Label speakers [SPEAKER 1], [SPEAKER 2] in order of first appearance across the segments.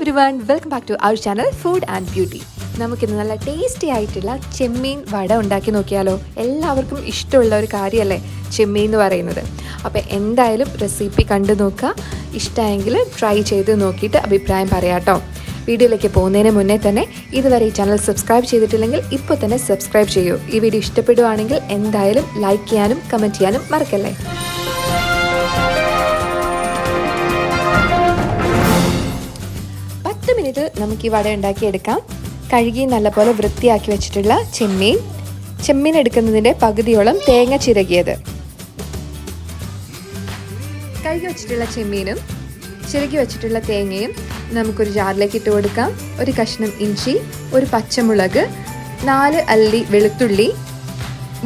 [SPEAKER 1] everyone, welcome back to our channel Food and Beauty. നമുക്കിന്ന് നല്ല tasty ആയിട്ടുള്ള ചെമ്മീൻ വട ഉണ്ടാക്കി നോക്കിയാലോ. എല്ലാവർക്കും ഇഷ്ടമുള്ള ഒരു കാര്യമല്ലേ ചെമ്മീൻ എന്ന് പറയുന്നത്. അപ്പോൾ എന്തായാലും റെസിപ്പി കണ്ടു നോക്കുക. ഇഷ്ടമായെങ്കിൽ ട്രൈ ചെയ്ത് നോക്കിയിട്ട് അഭിപ്രായം പറയാട്ടോ. വീഡിയോയിലേക്ക് പോകുന്നതിന് മുന്നേ തന്നെ ഇതുവരെ ഈ ചാനൽ സബ്സ്ക്രൈബ് ചെയ്തിട്ടില്ലെങ്കിൽ ഇപ്പോൾ തന്നെ സബ്സ്ക്രൈബ് ചെയ്യൂ. ഈ വീഡിയോ ഇഷ്ടപ്പെടുവാണെങ്കിൽ എന്തായാലും ലൈക്ക് ചെയ്യാനും കമൻറ്റ് ചെയ്യാനും മറക്കല്ലേ. മിനിറ്റ് നമുക്ക് ഈ വട ഉണ്ടാക്കിയെടുക്കാം. കഴുകി നല്ലപോലെ വൃത്തിയാക്കി വെച്ചിട്ടുള്ള ചെമ്മീൻ എടുക്കുന്നതിൻ്റെ പകുതിയോളം തേങ്ങ ചിരകിയത്, കഴുകി വെച്ചിട്ടുള്ള ചെമ്മീനും ചിരകി വെച്ചിട്ടുള്ള തേങ്ങയും നമുക്കൊരു ജാറിലേക്ക് ഇട്ട് കൊടുക്കാം. ഒരു കഷ്ണം ഇഞ്ചി, ഒരു പച്ചമുളക്, 4 അല്ലി വെളുത്തുള്ളി,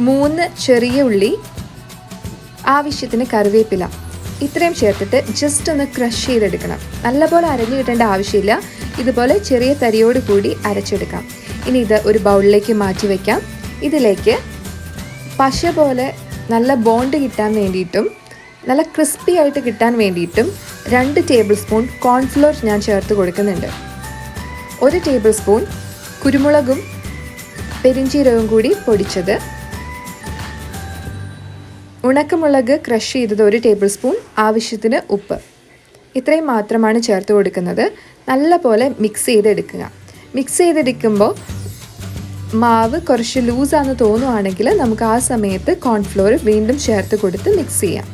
[SPEAKER 1] 3 ചെറിയ ഉള്ളി, ആവശ്യത്തിന് കറിവേപ്പില, ഇത്രയും ചേർത്തിട്ട് ജസ്റ്റ് ഒന്ന് ക്രഷ് ചെയ്തെടുക്കണം. നല്ലപോലെ അരഞ്ഞു കിട്ടേണ്ട ആവശ്യമില്ല. ഇതുപോലെ ചെറിയ തരിയോട് കൂടി അരച്ചെടുക്കാം. ഇനി ഇത് ഒരു ബൗളിലേക്ക് മാറ്റി വയ്ക്കാം. ഇതിലേക്ക് പശ പോലെ നല്ല ബോണ്ട് കിട്ടാൻ വേണ്ടിയിട്ടും നല്ല ക്രിസ്പി ആയിട്ട് കിട്ടാൻ വേണ്ടിയിട്ടും 2 ടേബിൾ സ്പൂൺ കോൺഫ്ലോർ ഞാൻ ചേർത്ത് കൊടുക്കുന്നുണ്ട്. 1 ടേബിൾ സ്പൂൺ കുരുമുളകും പെരിഞ്ചീരകവും കൂടി പൊടിച്ചത്, ഉണക്കമുളക് ക്രഷ് ചെയ്തത് 1 ടേബിൾ സ്പൂൺ, ആവശ്യത്തിന് ഉപ്പ്, ഇത്രയും മാത്രമാണ് ചേർത്ത് കൊടുക്കുന്നത്. നല്ലപോലെ മിക്സ് ചെയ്തെടുക്കുക. മിക്സ് ചെയ്തെടുക്കുമ്പോൾ മാവ് കുറച്ച് ലൂസാണെന്ന് തോന്നുവാണെങ്കിൽ നമുക്ക് ആ സമയത്ത് കോൺഫ്ലോർ വീണ്ടും ചേർത്ത് കൊടുത്ത് മിക്സ് ചെയ്യാം.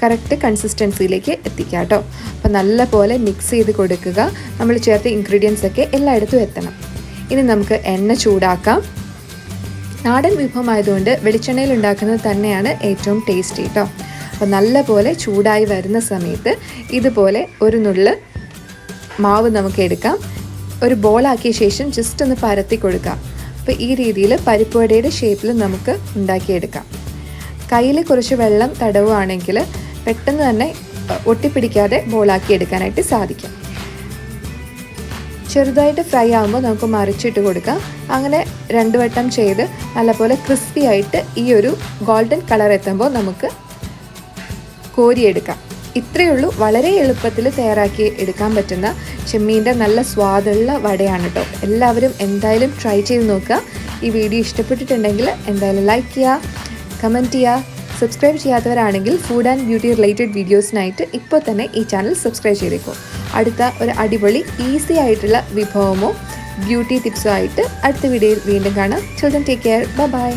[SPEAKER 1] കറക്റ്റ് കൺസിസ്റ്റൻസിയിലേക്ക് എത്തിക്കാം കേട്ടോ. അപ്പോൾ നല്ലപോലെ മിക്സ് ചെയ്ത് കൊടുക്കുക. നമ്മൾ ചേർത്ത ഇൻഗ്രീഡിയൻസ് ഒക്കെ എല്ലായിടത്തും എത്തണം. ഇനി നമുക്ക് എണ്ണ ചൂടാക്കാം. നാടൻ വിഭവമായതുകൊണ്ട് വെളിച്ചെണ്ണയിൽ ഉണ്ടാക്കുന്നത് തന്നെയാണ് ഏറ്റവും ടേസ്റ്റി കേട്ടോ. അപ്പോൾ നല്ലപോലെ ചൂടായി വരുന്ന സമയത്ത് ഇതുപോലെ ഒരു നുള്ള് മാവ് നമുക്ക് എടുക്കാം. ഒരു ബോളാക്കിയ ശേഷം ജസ്റ്റ് ഒന്ന് പരത്തി കൊടുക്കാം. അപ്പോൾ ഈ രീതിയിൽ പരിപ്പ് വടയുടെ ഷേപ്പിൽ നമുക്ക് ഉണ്ടാക്കിയെടുക്കാം. കയ്യിൽ കുറച്ച് വെള്ളം തടവുകയാണെങ്കിൽ പെട്ടെന്ന് തന്നെ ഒട്ടിപ്പിടിക്കാതെ ബോളാക്കി എടുക്കാനായിട്ട് സാധിക്കും. ചെറുതായിട്ട് ഫ്രൈ ആകുമ്പോൾ നമുക്ക് മറിച്ചിട്ട് കൊടുക്കാം. അങ്ങനെ 2 വട്ടം ചെയ്ത് നല്ലപോലെ ക്രിസ്പി ആയിട്ട് ഈ ഒരു ഗോൾഡൻ കളർ എത്തുമ്പോൾ നമുക്ക് കോരിയെടുക്കാം. ഇത്രയേ ഉള്ളൂ. വളരെ എളുപ്പത്തിൽ തയ്യാറാക്കി എടുക്കാൻ പറ്റുന്ന ചെമ്മീൻ്റെ നല്ല സ്വാദുള്ള വടയാണ് കേട്ടോ. എല്ലാവരും എന്തായാലും ട്രൈ ചെയ്ത് നോക്കുക. ഈ വീഡിയോ ഇഷ്ടപ്പെട്ടിട്ടുണ്ടെങ്കിൽ എന്തായാലും ലൈക്ക് ചെയ്യുക, കമൻറ്റ് ചെയ്യുക. സബ്സ്ക്രൈബ് ചെയ്യാത്തവരാണെങ്കിൽ ഫുഡ് ആൻഡ് ബ്യൂട്ടി റിലേറ്റഡ് വീഡിയോസിനായിട്ട് ഇപ്പോൾ തന്നെ ഈ ചാനൽ സബ്സ്ക്രൈബ് ചെയ്തേക്കും. അടുത്ത ഒരു അടിപൊളി ഈസി ആയിട്ടുള്ള വിഭവമോ ബ്യൂട്ടി ടിപ്സോ ആയിട്ട് അടുത്ത വീഡിയോയിൽ വീണ്ടും കാണാം. Children take care. ബൈ.